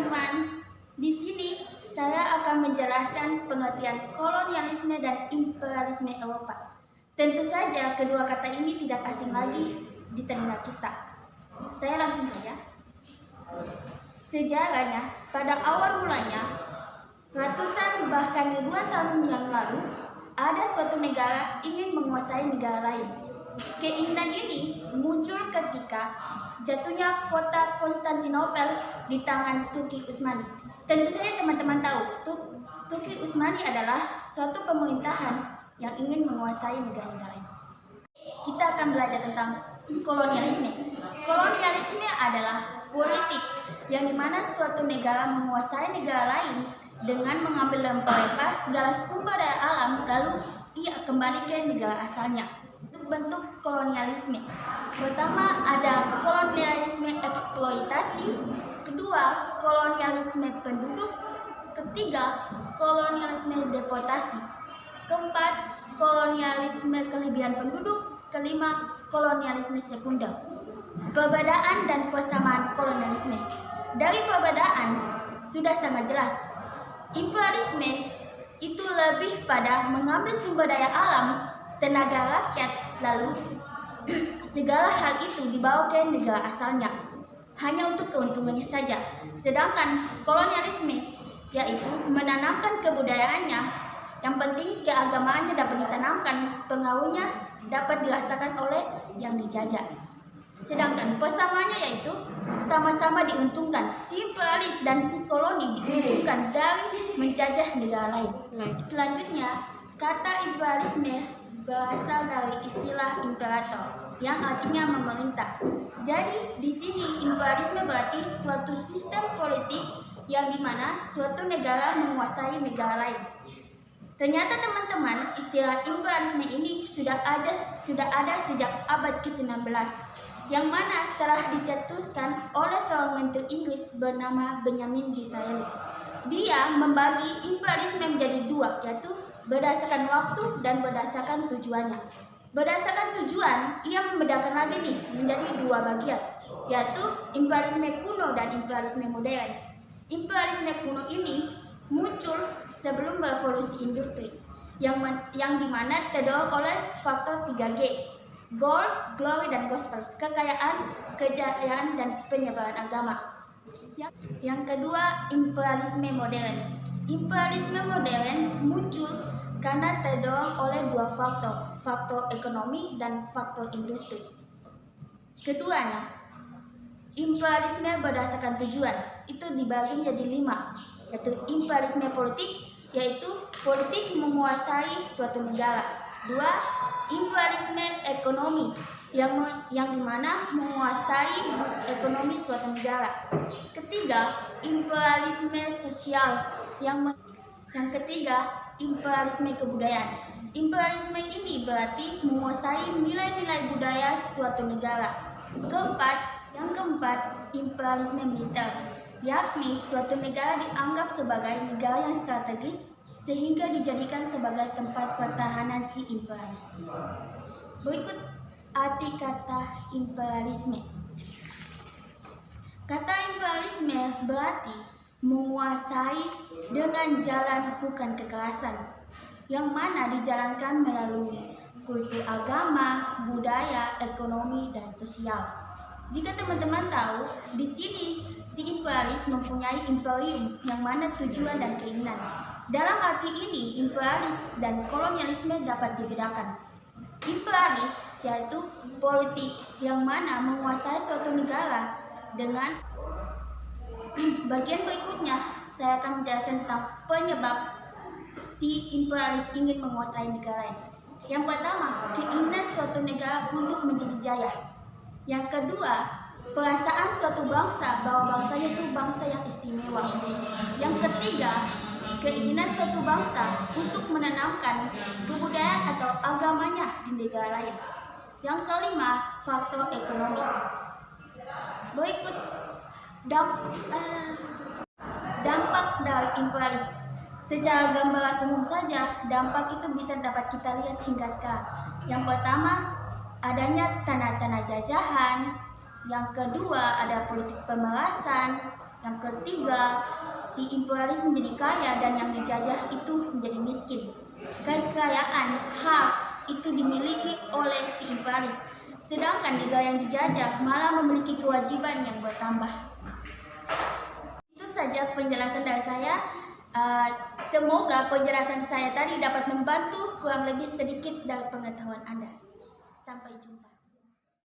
teman-teman, di sini saya akan menjelaskan pengertian kolonialisme dan imperialisme Eropa. Tentu saja kedua kata ini tidak asing lagi di telinga kita. Saya langsung saja. Sejarahnya, pada awal mulanya, ratusan bahkan ribuan tahun yang lalu, ada suatu negara ingin menguasai negara lain. Keinginan ini muncul ketika jatuhnya kota Konstantinopel di tangan Turki Utsmani. Tentu saja teman-teman tahu, Turki Utsmani adalah suatu pemerintahan yang ingin menguasai negara-negara lain. Kita akan belajar tentang kolonialisme. Kolonialisme adalah politik yang dimana suatu negara menguasai negara lain dengan mengambil rempah-rempah segala sumber daya alam, lalu ia kembali ke negara asalnya. Bentuk kolonialisme. Pertama ada kolonialisme eksploitasi, kedua kolonialisme penduduk, ketiga kolonialisme deportasi, keempat kolonialisme kelebihan penduduk, kelima kolonialisme sekunder. Perbedaan dan persamaan kolonialisme. Dari perbedaan sudah sangat jelas. Imperialisme itu lebih pada mengambil sumber daya alam, tenaga rakyat, lalu segala hal itu dibawa ke negara asalnya hanya untuk keuntungannya saja. Sedangkan kolonialisme yaitu menanamkan kebudayaannya, yang penting keagamaannya dapat ditanamkan, pengaruhnya dapat dirasakan oleh yang dijajah. Sedangkan persamaannya yaitu sama-sama diuntungkan, si imperialis dan si koloni diuntungkan dari menjajah negara lain. Selanjutnya, kata imperialisme berasal dari istilah imperator yang artinya memerintah. Jadi di sini imperialisme berarti suatu sistem politik yang dimana suatu negara menguasai negara lain. Ternyata teman-teman, istilah imperialisme ini sudah ada sejak abad ke-19, yang mana telah dicetuskan oleh seorang menteri Inggris bernama Benjamin Disraeli. Dia membagi imperialisme menjadi dua, yaitu berdasarkan waktu dan berdasarkan tujuannya. Berdasarkan tujuan, ia membedakan lagi nih menjadi dua bagian, yaitu imperialisme kuno dan imperialisme modern. Imperialisme kuno ini muncul sebelum revolusi industri, yang dimana terdorong oleh faktor 3G, gold, glory, dan gospel, kekayaan, kejayaan, dan penyebaran agama. Yang kedua, imperialisme modern. Imperialisme modern muncul karena terdorong oleh dua faktor, faktor ekonomi dan faktor industri. Keduanya, imperialisme berdasarkan tujuan, itu dibagi menjadi 5, yaitu imperialisme politik, yaitu politik menguasai suatu negara. 2. Imperialisme ekonomi, yang dimana menguasai ekonomi suatu negara. Ketiga, imperialisme sosial, yang ketiga, imperialisme kebudayaan. Imperialisme ini berarti menguasai nilai-nilai budaya suatu negara. Yang keempat, imperialisme militer, yakni suatu negara dianggap sebagai negara yang strategis sehingga dijadikan sebagai tempat pertahanan si imperialis. Berikut arti kata imperialisme. Kata imperialisme berarti menguasai dengan jalan bukan kekerasan, yang mana dijalankan melalui kultur agama, budaya, ekonomi, dan sosial. Jika teman-teman tahu, di sini si imperialis mempunyai imperium, yang mana tujuan dan keinginan. Dalam arti ini, imperialis dan kolonialisme dapat dibedakan. Imperialis yaitu politik yang mana menguasai suatu negara dengan bagian berikutnya saya akan menjelaskan tentang penyebab si imperialis ingin menguasai negara lain. Yang pertama, keinginan suatu negara untuk menjadi jaya. Yang kedua, perasaan suatu bangsa bahwa bangsanya itu bangsa yang istimewa. Yang ketiga, keinginan suatu bangsa untuk menanamkan kebudayaan atau agamanya di negara lain. Yang kelima, faktor ekonomi. Berikut dampak dari imperialis. Secara gambaran umum saja, dampak itu bisa dapat kita lihat hingga sekarang. Yang pertama, adanya tanah-tanah jajahan. Yang kedua, ada politik pemerasan. Yang ketiga, si imperialis menjadi kaya dan yang dijajah itu menjadi miskin. Kekayaan hak itu dimiliki oleh si imperialis, sedangkan negara yang dijajah malah memiliki kewajiban yang bertambah. Itu saja penjelasan dari saya. Semoga penjelasan saya tadi dapat membantu kurang lebih sedikit dari pengetahuan Anda. Sampai jumpa.